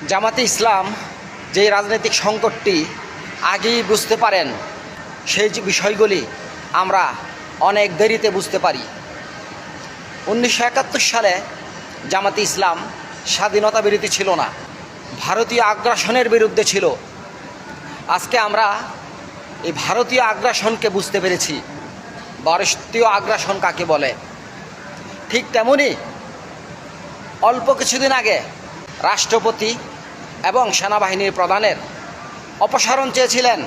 জামাতে ইসলাম যে রাজনৈতিক সংকটটি আগেই বুঝতে পারেন, সেই যে বিষয়গুলি আমরা অনেক দেরিতে বুঝতে পারি। 1971 সালে জামাতে ইসলাম স্বাধীনতা বিরোধী ছিল না, ভারতীয় আগ্রাসনের বিরুদ্ধে ছিল। আজকে আমরা এই ভারতীয় আগ্রাসনকে বুঝতে পেরেছি, ভারতীয় আগ্রাসন কাকে বলে। ঠিক তেমনি অল্প কিছুদিন আগে রাষ্ট্রপতি এবং সেনাবাহিনীর প্রধানের অপসারণ চেয়েছিলেন।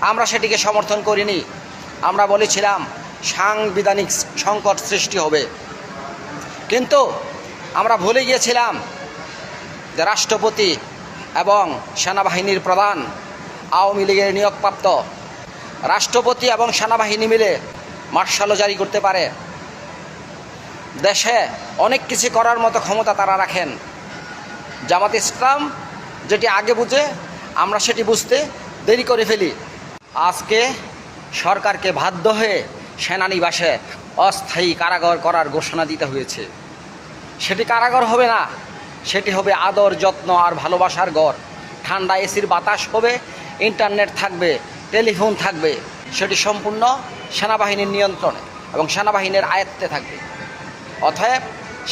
আমরা সেটিকে সমর্থন করিনি। আমরা বলেছিলাম সাংবিধানিক সংকট সৃষ্টি হবে, কিন্তু আমরা ভুলে গিয়েছিলাম যে রাষ্ট্রপতি এবং সেনাবাহিনীর প্রধান আওয়ামী লীগের নিয়োগপ্রাপ্ত। রাষ্ট্রপতি এবং সেনাবাহিনী মিলে মার্শালও জারি করতে পারে। দেশে অনেক কিছু করার মতো ক্ষমতা তারা রাখেন। জামাত ইসলাম যেটি আগে বুঝে, আমরা সেটি বুঝতে দেরি করে ফেলি। আজকে সরকারকে বাধ্য হয়ে সেনানিবাসে অস্থায়ী কারাগার করার ঘোষণা দিতে হয়েছে। সেটি কারাগার হবে না, সেটি হবে আদর যত্ন আর ভালোবাসার ঘর। ঠান্ডা এসির বাতাস হবে, ইন্টারনেট থাকবে, টেলিফোন থাকবে। সেটি সম্পূর্ণ সেনাবাহিনীর নিয়ন্ত্রণে এবং সেনাবাহিনীর আয়ত্তে থাকবে। অতএব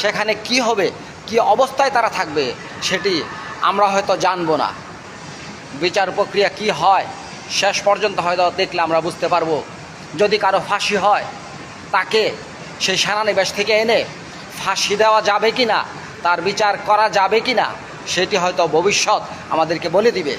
সেখানে কি হবে, কি অবস্থায় তারা থাকবে, সেটি আমরা হয়তো জানবো না। বিচার প্রক্রিয়া কি হয় শেষ পর্যন্ত হয়তো দেখলে আমরা বুঝতে পারবো। যদি কারো ফাঁসি হয়, তাকে সেই সেনানিবাস থেকে এনে ফাঁসি দেওয়া যাবে কি না, তার বিচার করা যাবে কি না, সেটি হয়তো ভবিষ্যৎ আমাদেরকে বলে দিবে।